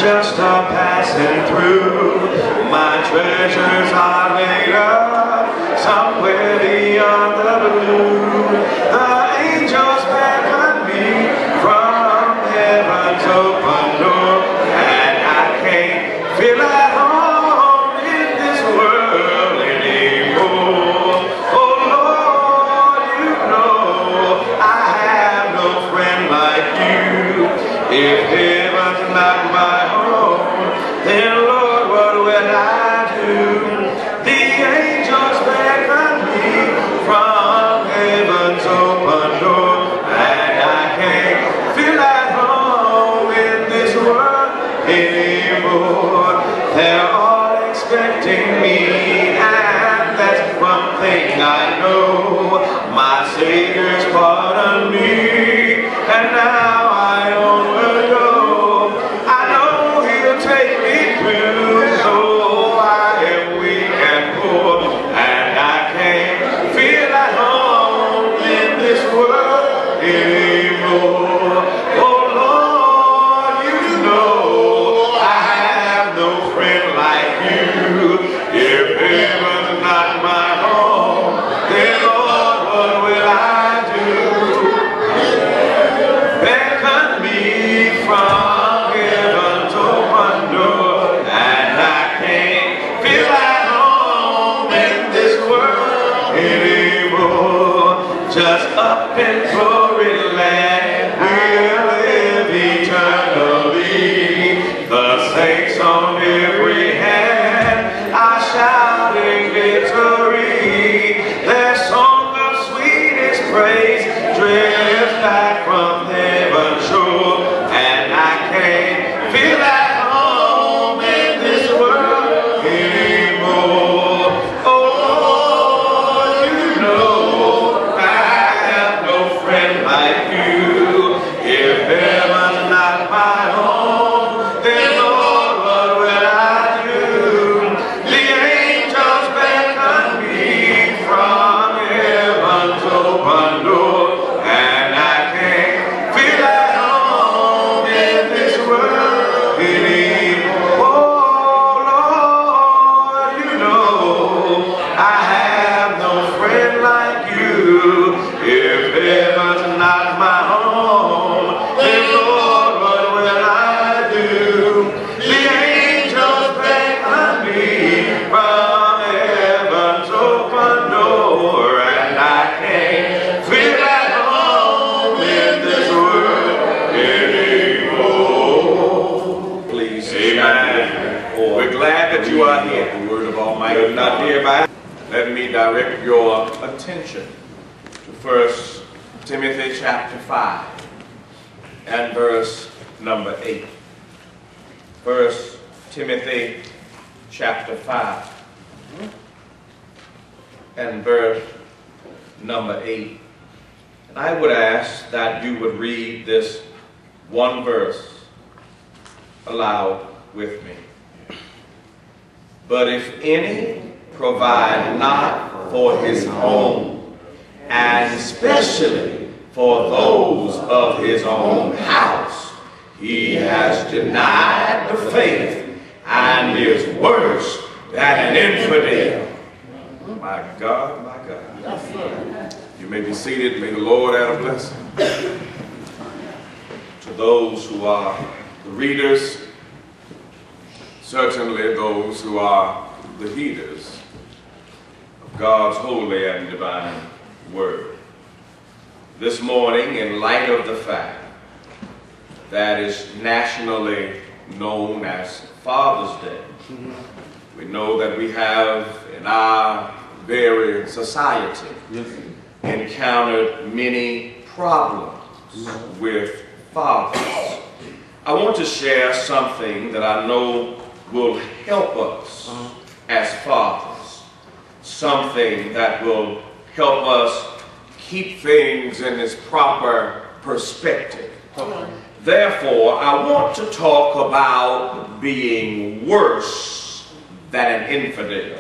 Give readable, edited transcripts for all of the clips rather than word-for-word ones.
just a passing through. My treasures are laid up somewhere beyond the blue. The angels beckon me from heaven's open door, and I can't feel at home in this world anymore. Oh Lord, you know I have no friend like you. If heaven's not my home, then Lord, what will I do? The angels beckon me from heaven's open door, and I can't feel at home in this world anymore. They're all expecting me, and that's one thing I know. My Savior's pardoned me, and now I onward go. I know He'll take me through, though I am weak and poor, and I can't feel at home in this world anymore. Oh Lord, you know I have no friend like you. If heaven's not my home, then Lord, what will I do? Beckon me from heaven's open door, and I can't feel at home in this world anymore. Just up in glory land we'll live eternally. The saints on every hand are shouting victory. Their song of sweetest praise drifts back from heaven's shore, and I can't feel at home in this world anymore. Oh Lord, you know I have no friend like you. If heaven's not my home, then Lord, what will I do? The angels beckon me from heaven's open door, and I can't feel at home in this world anymore. Oh Lord, you know I have no friend like you. If heaven's not my home, then Lord, what will I do? The angels beckon me from heaven's open door, and I can't feel at home in this world anymore. Please, amen. We're glad that you are here. The word of Almighty is not hereby. Let me direct your attention to 1 Timothy chapter 5 and verse number 8. 1 Timothy chapter 5 and verse number 8. And I would ask that you would read this one verse aloud with me. But if any provide not for his own, and especially for those of his own house, he has denied the faith and is worse than an infidel. My God, my God. You may be seated. May the Lord add a blessing to those who are the readers, certainly those who are the heeders of God's holy and divine word. This morning, in light of the fact that is nationally known as Father's Day, we know that we have in our very society encountered many problems with fathers. I want to share something that I know will help us as fathers, something that will help us keep things in its proper perspective. Therefore, I want to talk about being worse than an infidel.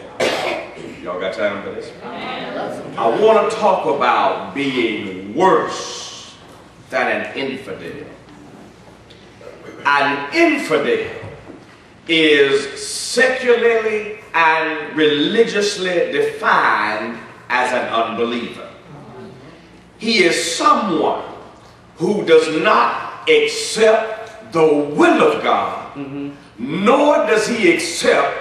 Y'all got time for this? I want to talk about being worse than an infidel. An infidel is secularly and religiously defined as an unbeliever. He is someone who does not accept the will of God, nor does he accept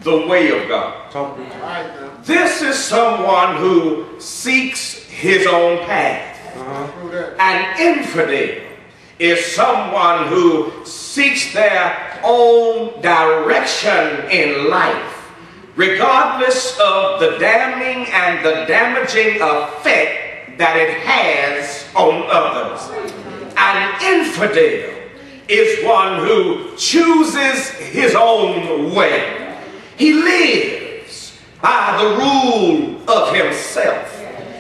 the way of God. This is someone who seeks his own path. An infidel is someone who seeks their own direction in life, regardless of the damning and the damaging effect that it has on others. An infidel is one who chooses his own way. He lives by the rule of himself.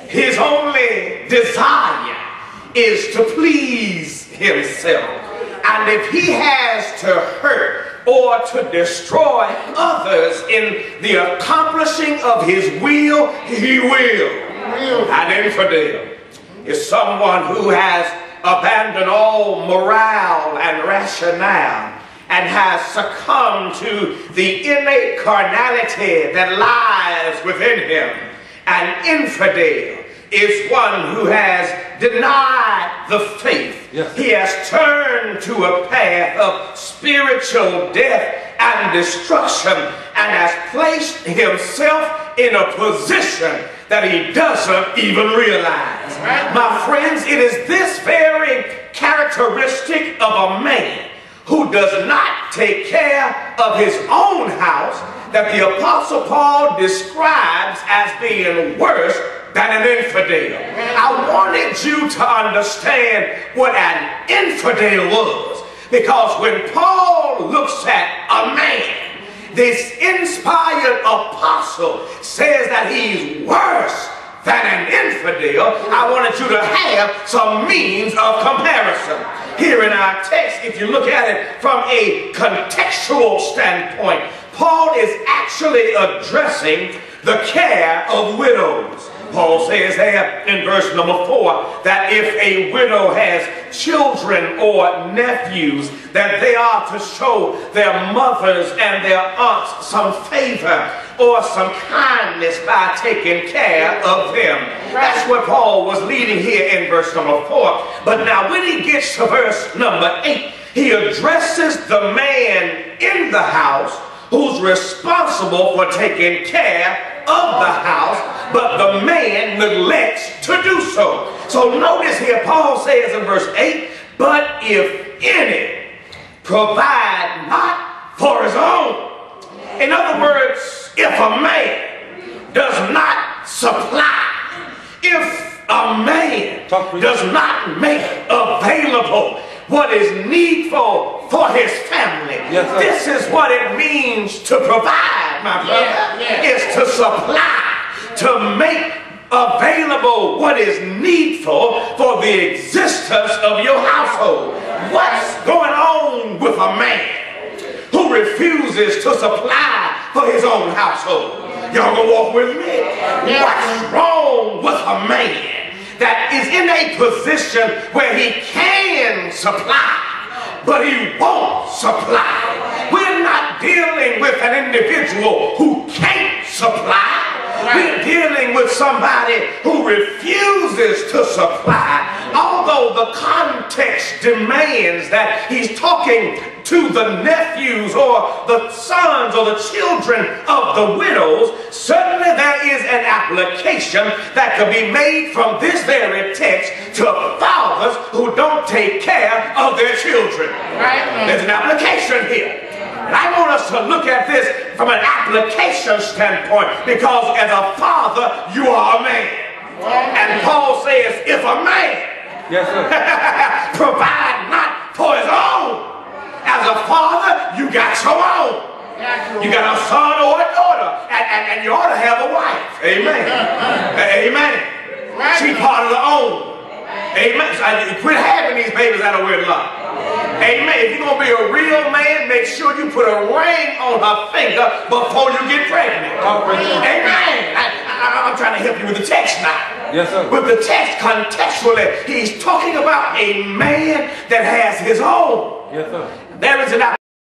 His only desire is to please himself. And if he has to hurt or to destroy others in the accomplishing of his will, he will. An infidel is someone who has abandoned all morale and rationale and has succumbed to the innate carnality that lies within him. An infidel is one who has denied the faith. Yes. He has turned to a path of spiritual death and destruction and has placed himself in a position that he doesn't even realize. Right. My friends, it is this very characteristic of a man who does not take care of his own house that the Apostle Paul describes as being worse than an infidel. I wanted you to understand what an infidel was, because when Paul looks at a man, this inspired apostle says that he's worse than an infidel. I wanted you to have some means of comparison. Here in our text, if you look at it from a contextual standpoint, Paul is actually addressing the care of widows. Paul says there in verse number 4 that if a widow has children or nephews, that they are to show their mothers and their aunts some favor or some kindness by taking care of them. That's what Paul was leading here in verse number 4. But now when he gets to verse number 8, he addresses the man in the house who's responsible for taking care of the house, but the man neglects to do so. So notice here, Paul says in verse 8, but if any provide not for his own. In other words, if a man does not supply, if a man does not make available what is needful for his family. Yes, this is what it means to provide, my brother. Is to supply, to make available what is needful for the existence of your household. What's going on with a man who refuses to supply for his own household? Y'all gonna walk with me? What's wrong with a man that is in a position where he can supply, but he won't supply? We're not dealing with an individual who can't supply. We're dealing with somebody who refuses to supply, although the context demands that he's talking to the nephews or the sons or the children of the widows. Certainly there is an application that could be made from this very text to fathers who don't take care of their children. There's an application here. And I want us to look at this from an application standpoint, because as a father, you are a man. And Paul says, if a man provide not for his own, as a father, you got your own. You got a son or a daughter, and you ought to have a wife. Amen. Amen. She's part of the own. Amen. So quit having these babies out of wedlock. Amen. If you're going to be a real man, make sure you put a ring on her finger before you get pregnant. Amen. I'm trying to help you with the text now. Yes, sir. With the text contextually, he's talking about a man that has his own. Yes, sir. There is an